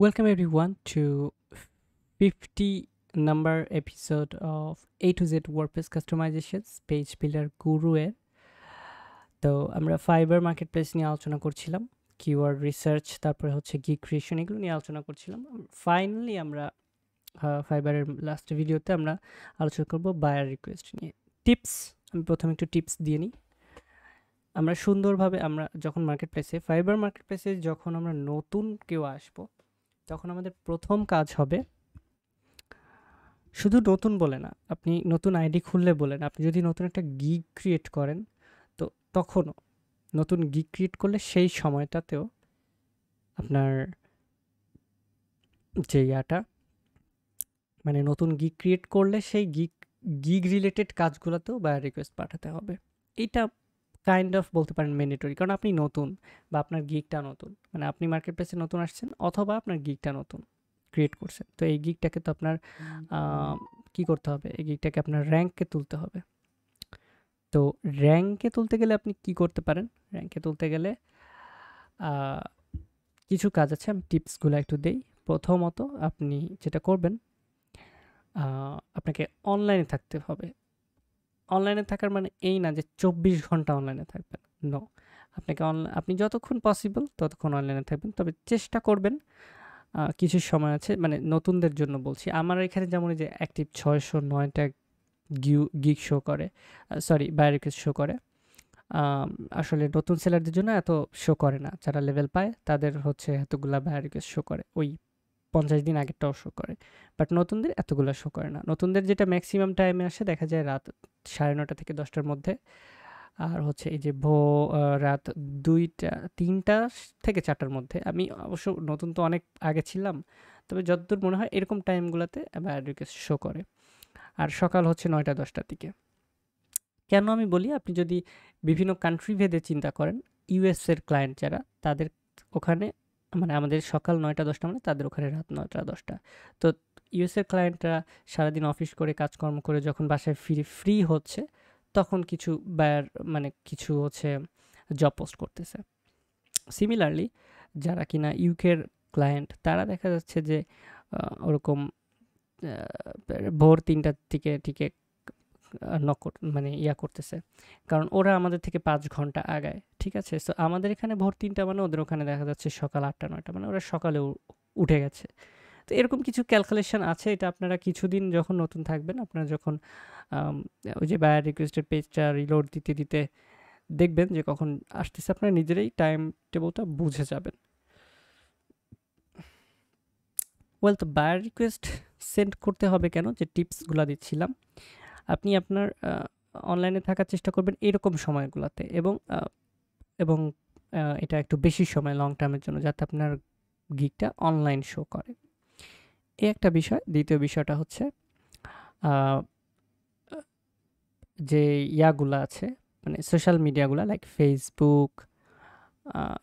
Welcome everyone to 50 number episode of A to Z WordPress customizations page builder guru এর তো আমরা fibre market place নিয়ে আলোচনা করছিলাম কিওয়ার্ড রিসার্চ তারপরে হচ্ছে গিগ ক্রিয়েশন এগুলো নিয়ে আলোচনা করছিলাম ফাইনালি আমরা ফাইবারের লাস্ট ভিডিওতে আমরা আলোচনা করব বায়ার রিকোয়েস্ট নিয়ে টিপস আমি প্রথমে একটু টিপস দিয়ে নিই আমরা সুন্দরভাবে আমরা যখন মার্কেট প্লেসে ফাইবার মার্কেট প্লেসে যখন আমরা নতুন কেউ আসবো তখন আমাদের প্রথম কাজ হবে শুধু নতুন বলে না, আপনি নতুন আইডি খুললে বলে না, আপনি যদি নতুন একটা গিগ ক্রিয়েট করেন তো তখনও নতুন গিগ ক্রিয়েট করলে সেই সময়টাতেও আপনার যে ইয়াটা মানে নতুন গিগ ক্রিয়েট করলে সেই গিগ রিলেটেড কাজগুলোতেও বায়ার রিকোয়েস্ট পাঠাতে হবে। এইটা কাইন্ড অফ বলতে পারেন ম্যান্ডেটরি, কারণ আপনি নতুন বা আপনার গিগটা নতুন, মানে আপনি মার্কেট প্লেসে নতুন আসছেন অথবা আপনার গিগটা নতুন ক্রিয়েট করছেন, তো এই গিগটাকে তো আপনার কি করতে হবে, এই গিগটাকে আপনার র্যাঙ্কে তুলতে হবে। তো র্যাঙ্কে তুলতে গেলে আপনি কি করতে পারেন, র্যাঙ্কে তুলতে গেলে কিছু কাজ আছে, আমি টিপসগুলো একটু দেই। প্রথমত আপনি যেটা করবেন, আপনাকে অনলাইনে থাকতে হবে। অনলাইনে থাকার মানে এই না যে 24 ঘন্টা অনলাইনে থাকবেন, নো। আপনাকে আপনি যতক্ষণ পসিবল ততক্ষণ অনলাইনে থাকবেন, তবে চেষ্টা করবেন কিছু সময় আছে, মানে নতুনদের জন্য বলছি। আমার এখানে যেমন এই যে অ্যাক্টিভ 609টা গিগ শো করে, সরি বায়ার রিকোয়েস্ট শো করে। আসলে নতুন সেলারদের জন্য এত শো করে না, যারা লেভেল পায় তাদের হচ্ছে এতগুলা বায়ার রিকোয়েস্ট শো করে, ওই 50 দিন আগেরটাও শো করে, বাট নতুনদের এতগুলো শো করে না। নতুনদের যেটা ম্যাক্সিমাম টাইমে আসে দেখা যায় রাত 9:30 থেকে 10টার মধ্যে, আর হচ্ছে এই যে রাত 2টা 3টা থেকে 4টার মধ্যে। আমি অবশ্য নতুন তো অনেক আগে ছিলাম, তবে যতদূর মনে হয় এরকম টাইমগুলোতে বায়ার রিকোয়েস্ট শো করে। আর সকাল হচ্ছে 9টা 10টার দিকে। কেন আমি বলি, আপনি যদি বিভিন্ন কান্ট্রি ভেদে চিন্তা করেন, ইউএস এর ক্লায়েন্ট যারা, তাদের ওখানে মানে আমাদের সকাল 9টা 10টা মানে তাদের ওখানে রাত 9টা 10টা। তো ইউএস এর ক্লায়েন্টরা সারাদিন অফিস করে কাজকর্ম করে যখন বাসায় ফ্রি হচ্ছে, তখন কিছু বায়ার মানে কিছু হচ্ছে জব পোস্ট করতেছে। সিমিলারলি যারা কিনা ইউকের ক্লায়েন্ট, তারা দেখা যাচ্ছে যে ওরকম ভোর 3টার দিকে টিকে মানে করতেছে, কারণ ওরা আমাদের থেকে 5 ঘন্টা আগায়, ঠিক আছে? সো আমাদের এখানে ভোর 3টা মানে ওদের ওখানে দেখা যাচ্ছে সকাল 8টা 9টা, মানে ওরা সকালে উঠে গেছে। তো এরকম কিছু ক্যালকুলেশন আছে, এটা আপনারা কিছুদিন যখন নতুন থাকবেন, আপনারা যখন ওই যে বায়ার রিকোয়েস্টের পেজটা রিলোড দিতে দিতে দেখবেন যে কখন আসতেছে, আপনারা নিজেরাই টাইম টেবলটা বুঝে যাবেন। ওয়েল, তো বায়ার রিকোয়েস্ট সেন্ড করতে হবে কেন, যে টিপসগুলো দিচ্ছিলাম, আপনি আপনার অনলাইনে থাকার চেষ্টা করবেন এরকম সময়গুলোতে, এবং এটা একটু বেশি সময় লং টার্মের জন্য, যাতে আপনার গিগটা অনলাইন শো করে। এই একটা বিষয়। দ্বিতীয় বিষয়টা হচ্ছে যে ইয়াগুলা আছে, মানে সোশ্যাল মিডিয়াগুলা লাইক ফেসবুক,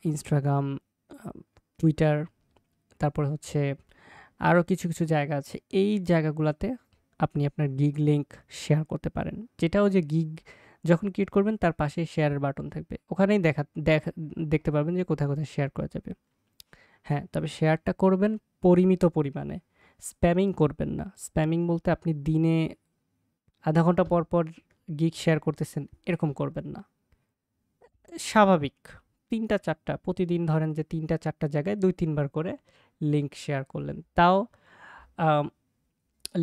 ইনস্টাগ্রাম, টুইটার, তারপরে হচ্ছে আরও কিছু কিছু জায়গা আছে। এই জায়গাগুলোতে আপনি আপনার গিগ লিঙ্ক শেয়ার করতে পারেন, যেটাও যে গিগ যখন ক্রিয়েট করবেন তার পাশে শেয়ারের বাটন থাকবে, ওখানেই দেখতে পারবেন যে কোথায় কোথায় শেয়ার করা যাবে। হ্যাঁ, তবে শেয়ারটা করবেন পরিমিত পরিমাণে, স্প্যামিং করবেন না। স্প্যামিং বলতে আপনি দিনে আধা ঘন্টা পর পর গিগ শেয়ার করতেছেন, এরকম করবেন না। স্বাভাবিক 3টা 4টা প্রতিদিন, ধরেন যে 3টা 4টা জায়গায় 2-3 বার করে লিঙ্ক শেয়ার করলেন, তাও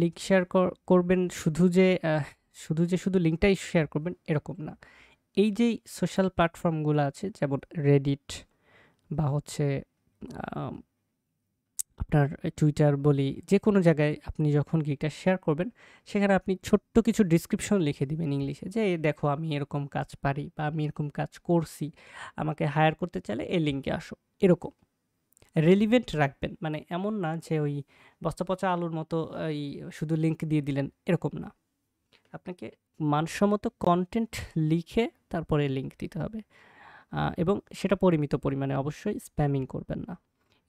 লিঙ্ক শেয়ার করবেন শুধু লিঙ্কটাই শেয়ার করবেন এরকম না। এই যে সোশ্যাল প্ল্যাটফর্মগুলো আছে, যেমন রেডিট বা হচ্ছে আপনার টুইটার বলি, যে কোনো জায়গায় আপনি যখন গিগটা শেয়ার করবেন, সেখানে আপনি ছোট্ট কিছু ডিসক্রিপশন লিখে দিবেন ইংলিশে, যে এই দেখো আমি এরকম কাজ পারি বা আমি এরকম কাজ করছি, আমাকে হায়ার করতে চাইলে এই লিঙ্কে আসো, এরকম রেলিভেন্ট রাখবেন। মানে এমন না যে ওই বস্তা পচা আলুর মতো ওই শুধু লিঙ্ক দিয়ে দিলেন, এরকম না। আপনাকে মানসম্মত কন্টেন্ট লিখে তারপরে লিঙ্ক দিতে হবে, এবং সেটা পরিমিত পরিমাণে, অবশ্যই স্প্যামিং করবেন না,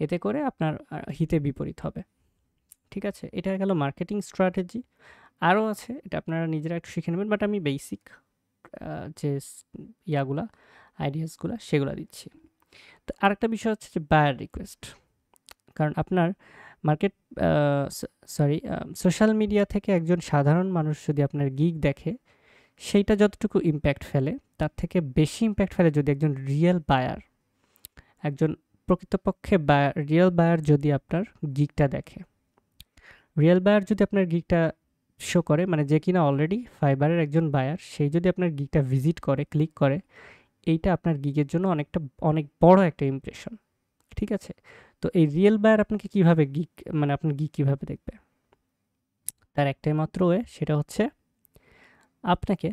এতে করে আপনার হিতে বিপরীত হবে। ঠিক আছে, এটা গেল মার্কেটিং স্ট্র্যাটেজি। আরও আছে, এটা আপনারা নিজেরা একটু শিখে নেবেন, বাট আমি বেসিক যে ইয়াগুলা আইডিয়াসগুলা সেগুলো দিচ্ছি। তো আরেকটা বিষয় হচ্ছে যে বায়ার রিকোয়েস্ট। কারণ আপনার মার্কেট সরি সোশ্যাল মিডিয়া থেকে একজন সাধারণ মানুষ যদি আপনার গিগ দেখে, সেইটা যতটুকু ইম্প্যাক্ট ফেলে তার থেকে বেশি ইম্প্যাক্ট ফেলে যদি একজন রিয়েল বায়ার, একজন প্রকৃতপক্ষে রিয়েল বায়ার যদি আপনার গিগটা দেখে। রিয়েল বায়ার যদি আপনার গিগটা শো করে, মানে যে কিনা অলরেডি ফাইবারের একজন বায়ার, সেই যদি আপনার গিগটা ভিজিট করে, ক্লিক করে, এইটা আপনার গিগের জন্য অনেক বড় একটা ইমপ্রেশন। ঠিক আছে? তো এই রিয়েল বায়ার আপনাকে কিভাবে গিগ, মানে আপনার গিগ কিভাবে দেখবে? তার একটাই মাত্র ওয়ে, সেটা হচ্ছে আপনাকে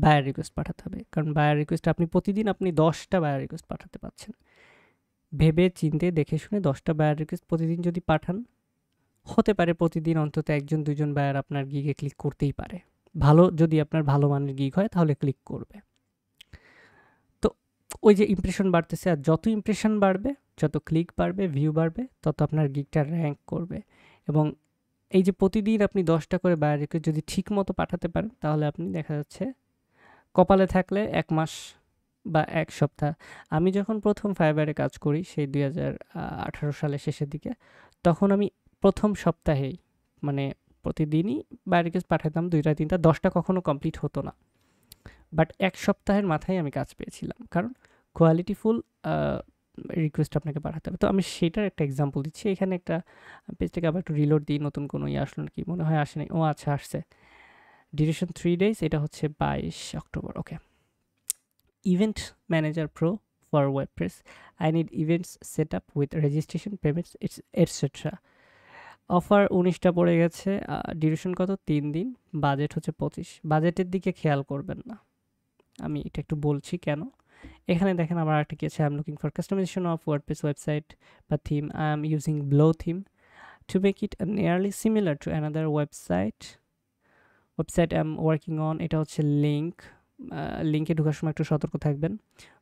বায়ার রিকোয়েস্ট পাঠাতে হবে। কারণ বায়ার রিকোয়েস্ট আপনি প্রতিদিন 10টা বায়ার রিকোয়েস্ট পাঠাতে পারছেন। ভেবে চিন্তে দেখে শুনে 10টা বায়ার রিকোয়েস্ট প্রতিদিন যদি পাঠান, হতে পারে প্রতিদিন অন্তত 1-2জন বায়ার আপনার গিগে ক্লিক করতেই পারে। যদি আপনার ভালো মানের গিগ হয় তাহলে ক্লিক করবে। তো ওই যে ইমপ্রেশন বাড়তেছে, আর যত ইমপ্রেশন বাড়বে, যত ক্লিক বাড়বে, ভিউ বাড়বে, তত আপনার গিগটা র্যাঙ্ক করবে। এবং এই যে প্রতিদিন আপনি 10টা করে বায়ার রিকোয়েস্ট যদি ঠিক মতো পাঠাতে পারেন, তাহলে আপনি দেখা যাচ্ছে কপালে থাকলে 1 মাস বা 1 সপ্তাহ। আমি যখন প্রথম ফাইবারে কাজ করি সেই 2018 সালের শেষের দিকে, তখন আমি প্রথম সপ্তাহেই, মানে প্রতিদিনই বায়ার রিকোয়েস্ট পাঠাতাম 2টা-3টা, 10টা কখনো কমপ্লিট হতো না। বাট 1 সপ্তাহের মাথায় আমি কাজ পেয়েছিলাম, কারণ কোয়ালিটিফুল রিকোয়েস্ট আপনাকে পাঠাতে হবে। তো আমি সেটার একটা এক্সাম্পল দিচ্ছি। এখানে একটা পেজটাকে আবার একটু রিলোড দিই, নতুন কোনো আসলো নাকি, মনে হয় আসেনি। ও আচ্ছা, আসছে। ডিউরেশন 3 days, এটা হচ্ছে 22 অক্টোবর। Okay. Event manager pro for WordPress. I need events set up with registration, payments etcetera. Offer 19টা পড়ে গেছে। ডিউরেশন কত? 3 দিন। বাজেট হচ্ছে 25। বাজেটের দিকে খেয়াল করবেন না, আমি এটা একটু বলছি কেন। এখানে দেখেন আমার একটা কি আছে, I am looking for customization of WordPress website বা theme. I am using blow theme to make it nearly similar to another website I am working on. এটা হচ্ছে লিঙ্ক। লিঙ্কে ঢোকার সময় একটু সতর্ক থাকবেন।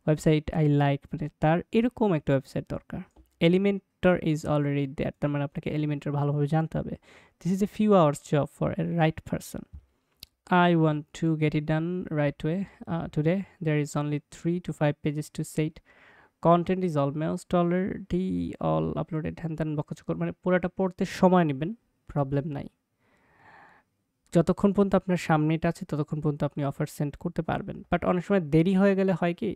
ওয়েবসাইট আই লাইক, মানে তার এরকম একটা ওয়েবসাইট দরকার। এলিমেন্টর ইজ অলরেডি দেয়ার, তার মানে আপনাকে এলিমেন্টর ভালোভাবে জানতে হবে। This is a few hours job for a right person. I want to get it done right away. Today, there is only 3 to 5 pages to set. Content is almost already all uploaded. হ্যান ত্যান বকচকর, মানে পুরোটা পড়তে সময় নেবেন, problem নাই। যতক্ষণ পর্যন্ত আপনার সামনেটা আছে ততক্ষণ পর্যন্ত আপনি অফার সেন্ড করতে পারবেন। বাট অনেক সময় দেরি হয়ে গেলে হয় কি,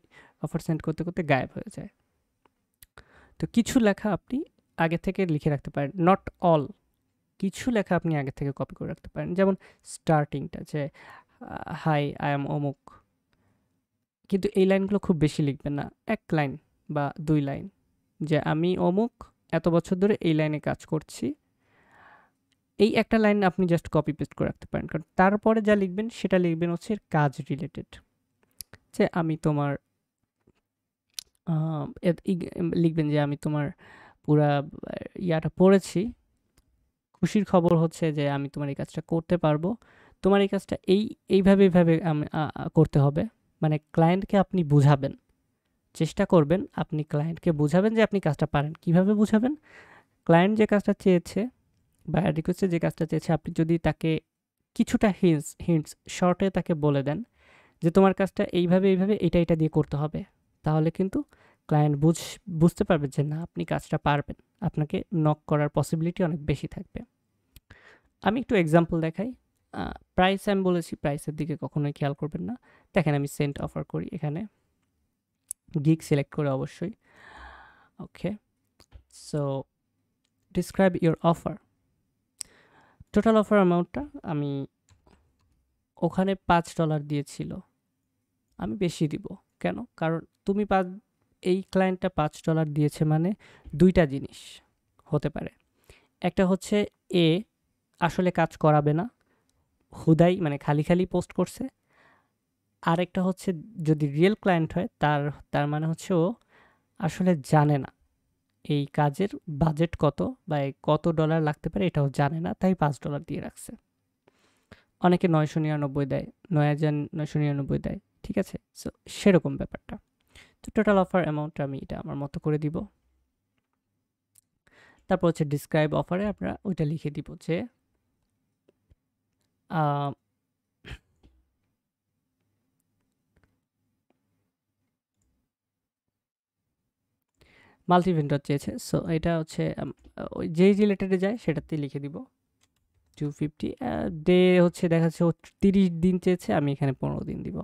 অফার সেন্ড করতে করতে গায়েব হয়ে যায়। তো কিছু লেখা আপনি আগে থেকে লিখে রাখতে পারেন, নট অল। কিছু লেখা আপনি আগে থেকে কপি করে রাখতে পারেন, যেমন স্টার্টিংটা, যে হাই আই এম অমুক। কিন্তু এই লাইনগুলো খুব বেশি লিখবেন না, 1 লাইন বা 2 লাইন, যে আমি অমুক এত বছর ধরে এই লাইনে কাজ করছি। এই একটা লাইন আপনি জাস্ট কপি পেস্ট করে রাখতে পারেন, কারণ তারপরে যা লিখবেন সেটা লিখবেন হচ্ছে কাজ রিলেটেড। যে আমি তোমার লিখবেন যে আমি তোমার পুরা ইয়াটা পড়েছি, খুশির খবর হচ্ছে যে আমি তোমার এই কাজটা করতে পারবো। তোমার এই কাজটা এইভাবে করতে হবে। মানে ক্লায়েন্টকে আপনি বুঝাবেন, চেষ্টা করবেন আপনি ক্লায়েন্টকে বুঝাবেন যে আপনি কাজটা পারেন। কিভাবে বুঝাবেন? ক্লায়েন্ট যে কাজটা চেয়েছে বা রিকোয়েস্টে যে কাজটা চেয়েছে, আপনি যদি তাকে কিছুটা হিন্টস শর্টে তাকে বলে দেন যে তোমার কাজটা এইভাবে এটা দিয়ে করতে হবে, তাহলে কিন্তু ক্লায়েন্ট বুঝতে পারবে যে না, আপনি কাজটা পারবেন। আপনাকে নক করার পসিবিলিটি অনেক বেশি থাকবে। আমি একটু এক্সাম্পল দেখাই। প্রাইস আমি বলেছি, প্রাইসের দিকে কখনোই খেয়াল করবেন না। দেখেন আমি সেন্ট অফার করি, এখানে গিগ সিলেক্ট করে অবশ্যই। Okay, so describe your offer. Total offer অ্যামাউন্টটা আমি ওখানে $5 দিয়েছিল, আমি বেশি দিব। কেন? কারণ তুমি এই ক্লায়েন্টটা $5 দিয়েছে, মানে 2টা জিনিস হতে পারে। একটা হচ্ছে এ আসলে কাজ করাবে না, হুদাই মানে খালি পোস্ট করছে। আরেকটা হচ্ছে যদি রিয়েল ক্লায়েন্ট হয়, তার মানে হচ্ছে ও আসলে জানে না এই কাজের বাজেট কত বা কত ডলার লাগতে পারে, এটাও জানে না, তাই $5 দিয়ে রাখছে। অনেকে 999 দেয়, 9,999 দেয়। ঠিক আছে, সো সেরকম ব্যাপারটা। তো টোটাল অফার অ্যামাউন্টটা আমি এটা আমার মতো করে দিব। তারপর হচ্ছে ডিসক্রাইব অফারে আমরা ওইটা লিখে দিব যে মাল্টি ভেন্ডর চেয়েছে, সো এটা হচ্ছে ওই যেই রিলেটেডে যায় সেটাতেই লিখে দিব 250 ডে হচ্ছে দেখাচ্ছে ও 30 দিন চেয়েছে, আমি এখানে 15 দিন দিব।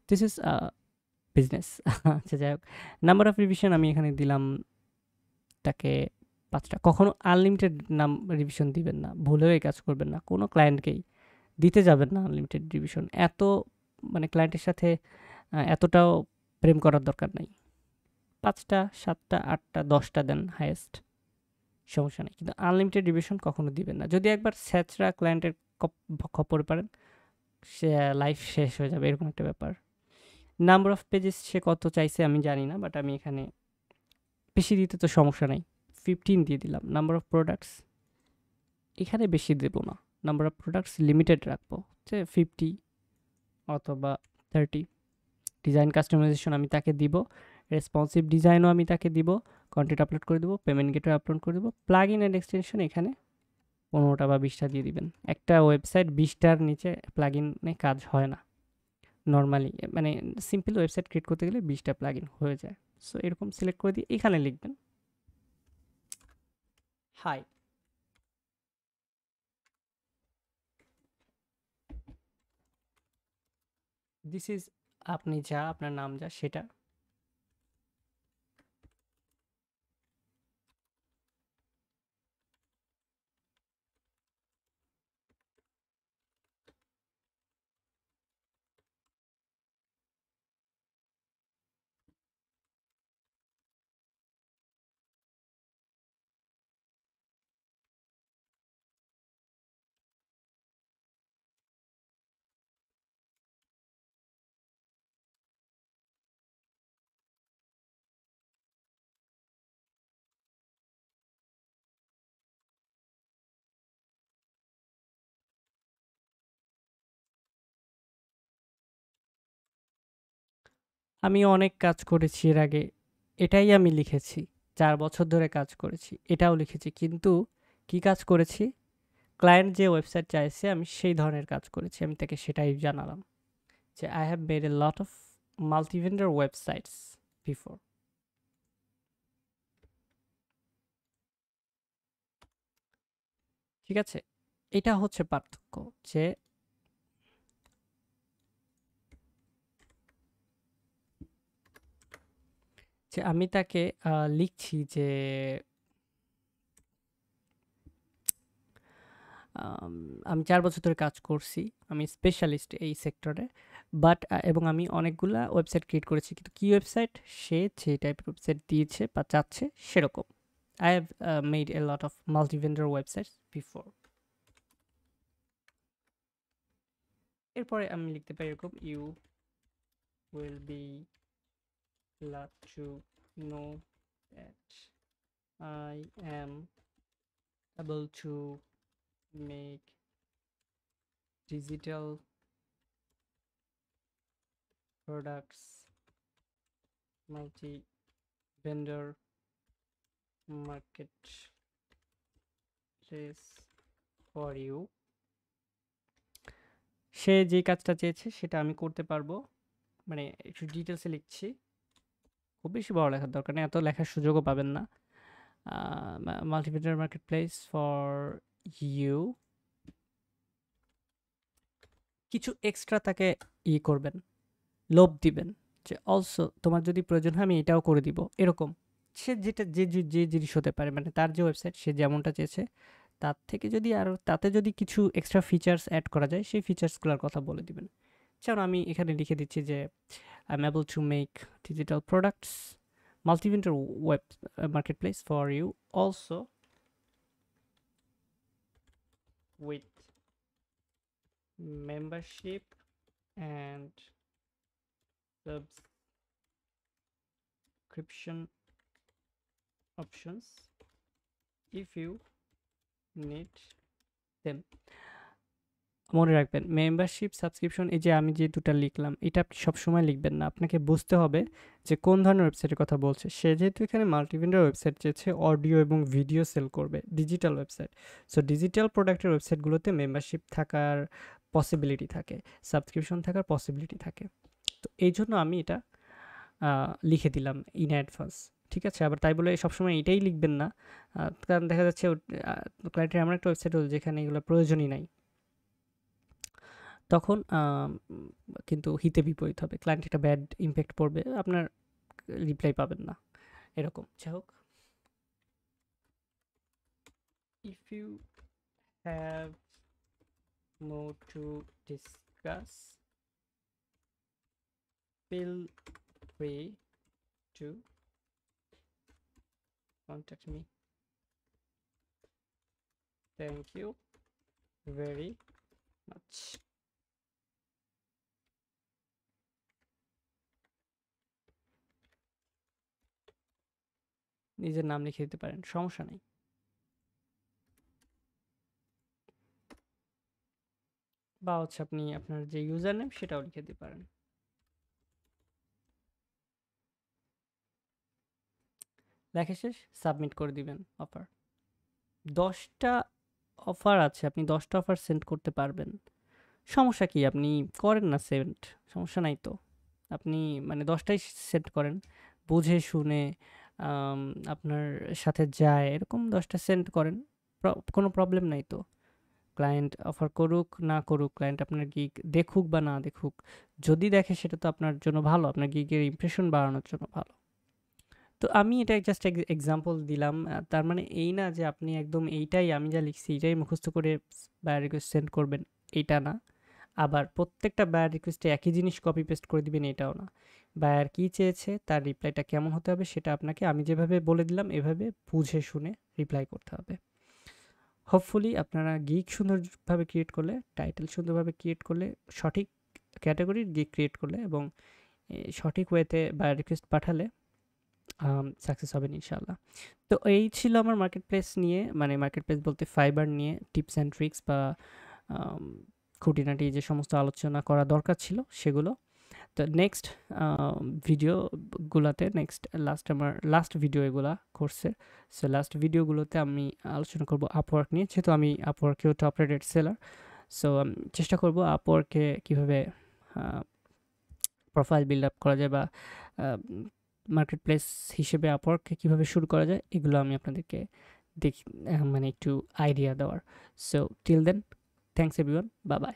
This is business. আচ্ছা যাই হোক, নাম্বার অফ রিভিশন আমি এখানে দিলাম তাকে 5টা। কখনো আনলিমিটেড রিভিশন দিবেন না, ভুলেও এই কাজ করবেন না, কোনো ক্লায়েন্টকেই দিতে যাবেন না আনলিমিটেড রিভিশন। এত মানে ক্লায়েন্টের সাথে এতটাও প্রেম করার দরকার নাই। 5টা 7টা 8টা 10টা দেন হাইয়েস্ট, সমস্যা নেই, কিন্তু আনলিমিটেড রিভিশন কখনো দিবেন না। যদি একবার স্যাচরা ক্লায়েন্টের খপ্পরে পারেন, সে লাইফ শেষ হয়ে যাবে, এরকম একটা ব্যাপার। নাম্বার অফ পেজেস সে কত চাইছে আমি জানি না, বাট আমি এখানে বেশি দিতে তো সমস্যা নাই, 15 দিয়ে দিলাম। নাম্বার অফ প্রোডাক্টস এখানে বেশি দেবো না, নাম্বার অফ প্রোডাক্টস লিমিটেড রাখবো, যে 50 অথবা 30। ডিজাইন কাস্টমাইজেশন আমি তাকে দিব, রেসপন্সিভ ডিজাইনও আমি তাকে দিব, কন্টেন্ট আপলোড করে দেবো, পেমেন্ট গেটওয়ে আপলোড করে দেবো, প্লাগ ইন অ্যান্ড এক্সটেনশন এখানে 15টা বা 20টা দিয়ে দিবেন। একটা ওয়েবসাইট 20টার নিচে প্লাগ ইনে কাজ হয় না নর্মালি, মানে সিম্পল ওয়েবসাইট ক্রিয়েট করতে গেলে 20টা প্লাগ ইন হয়ে যায়। সো এরকম সিলেক্ট করে দিয়ে এখানে লিখবেন হাই, দিস ইজ, আপনি যা আপনার নাম যা সেটা। আমি অনেক কাজ করেছি এর আগে, এটাই আমি লিখেছি, 4 বছর ধরে কাজ করেছি, এটাও লিখেছি, কিন্তু কি কাজ করেছি, ক্লায়েন্ট যে ওয়েবসাইট চাইছে আমি সেই ধরনের কাজ করেছি, আমি তাকে সেটাই জানালাম যে I have made a lot of multivendor websites before. ঠিক আছে, এটা হচ্ছে পার্থক্য, যে যে আমি তাকে লিখছি যে আম, আমি 4 বছর ধরে কাজ করছি, আমি স্পেশালিস্ট এই সেক্টরে, বাট এবং আমি অনেকগুলা ওয়েবসাইট ক্রিয়েট করেছি, কিন্তু কি ওয়েবসাইট, সে যে টাইপের ওয়েবসাইট দিয়েছে বা চাচ্ছে সেরকম। I have made a lot of multivendor website before. এরপরে আমি লিখতে পারি এরকম, you will be glad to know that I am able to make digital products multi-vendor marketplace for you। সে যে কাজটা চেয়েছে সেটা আমি করতে পারবো, মানে একটু ডিটেলসে লিখছি, খুব বেশি বড় লেখার দরকার নেই, এত লেখার সুযোগও পাবেন না। মাল্টিভেন্ডর মার্কেট প্লেস ফর ইউ, কিছু এক্সট্রা তাকে করবেন, লোভ দিবেন, যে অলসো তোমার যদি প্রয়োজন হয় আমি এটাও করে দিব, এরকম। সে যেটা যে জিনিস হতে পারে, মানে তার যে ওয়েবসাইট সে যেমনটা চেয়েছে তার থেকে যদি আরও তাতে যদি কিছু এক্সট্রা ফিচার্স অ্যাড করা যায় সেই ফিচার্সগুলোর কথা বলে দিবেন। যেমন আমি এখানে লিখে দিচ্ছি যে I am able to make digital products multivendor web market place for you also with membership and subscription options if you need them। মনে রাখবেন মেম্বারশিপ সাবস্ক্রিপশন, এই যে আমি যে দুটো লিখলাম এটা আপনি সবসময় লিখবেন না, আপনাকে বুঝতে হবে যে কোন ধরনের ওয়েবসাইটের কথা বলছে সে। যেহেতু এখানে মাল্টিভেন্ডার ওয়েবসাইট চেয়েছে, অডিও এবং ভিডিও সেল করবে, ডিজিটাল ওয়েবসাইট, সো ডিজিটাল প্রোডাক্টের ওয়েবসাইটগুলোতে মেম্বারশিপ থাকার পসিবিলিটি থাকে, সাবস্ক্রিপশন থাকার পসিবিলিটি থাকে। তো এই জন্য আমি এটা লিখে দিলাম ইন অ্যাডভান্স। ঠিক আছে? আবার তাই বলে সবসময় এটাই লিখবেন না। কারণ দেখা যাচ্ছে ক্লায়েন্টের এমন একটা ওয়েবসাইট হলো যেখানে এগুলো প্রয়োজনই নাই। তখন কিন্তু হিতে বিপরীত হবে। ক্লায়েন্ট একটা ব্যাড ইমপ্যাক্ট পড়বে, আপনার রিপ্লাই পাবেন না। এরকম। যাই হোক, if you have more to discuss, feel free to contact me. Thank you very much. নিজের নাম লিখে দিতে পারেন, সমস্যা নেই। বা হচ্ছে আপনি আপনার যে ইউজার নেম সেটাও লিখে দিতে পারেন। লেখা শেষ, সাবমিট করে দিবেন অফার। 10টা অফার আছে, আপনি 10টা অফার সেন্ড করতে পারবেন। সমস্যা কি? আপনি করেন না সেন্ড, সমস্যা নাই তো। আপনি মানে 10টাই সেন্ড করেন, বুঝে শুনে আপনার সাথে যায় এরকম 10টা সেন্ড করেন, কোনো প্রবলেম নাই তো। ক্লায়েন্ট অফার করুক না করুক, ক্লায়েন্ট আপনার গিগ দেখুক বা না দেখুক, যদি দেখে সেটা তো আপনার জন্য ভালো, আপনার গিগের ইমপ্রেশন বাড়ানোর জন্য ভালো। তো আমি এটা জাস্ট এক্সাম্পল দিলাম। তার মানে এই না যে আপনি একদম এইটাই, আমি যা লিখছি এইটাই মুখস্থ করে বায়ার রিকোয়েস্ট সেন্ড করবেন, এইটা না। আবার প্রত্যেকটা বায়ার রিকোয়েস্টে একই জিনিস কপি পেস্ট করে দিবেন, এটাও না। বায়ার কী চেয়েছে, তার রিপ্লাইটা কেমন হতে হবে, সেটা আপনাকে আমি যেভাবে বলে দিলাম এভাবে বুঝে শুনে রিপ্লাই করতে হবে। হোপফুলি আপনারা গিগ সুন্দরভাবে ক্রিয়েট করলে, টাইটেল সুন্দরভাবে ক্রিয়েট করলে, সঠিক ক্যাটাগরির গিগ ক্রিয়েট করলে এবং সঠিক ওয়েতে বায়ার রিকোয়েস্ট পাঠালে সাকসেস হবেন ইনশাআল্লাহ। তো এই ছিল আমার মার্কেট প্লেস নিয়ে, মানে মার্কেট প্লেস বলতে ফাইবার নিয়ে টিপস অ্যান্ড ট্রিক্স বা খুঁটিনাটি যে সমস্ত আলোচনা করা দরকার ছিল সেগুলো। তো নেক্সট ভিডিওগুলোতে আমার লাস্ট ভিডিও এগুলা কোর্সের। সো লাস্ট ভিডিওগুলোতে আমি আলোচনা করব আপওয়ার্ক নিয়ে, যেহেতু আমি আপওয়ার্কেও টপ রেটেড সেলার। সো চেষ্টা করব আপওয়ার্কে কীভাবে প্রোফাইল বিল্ড আপ করা যায় বা মার্কেট প্লেস হিসেবে আপওয়ার্ককে কীভাবে শুরু করা যায়, এগুলো আমি আপনাদেরকে মানে একটু আইডিয়া দেওয়ার। So till then, thanks everyone, bye by.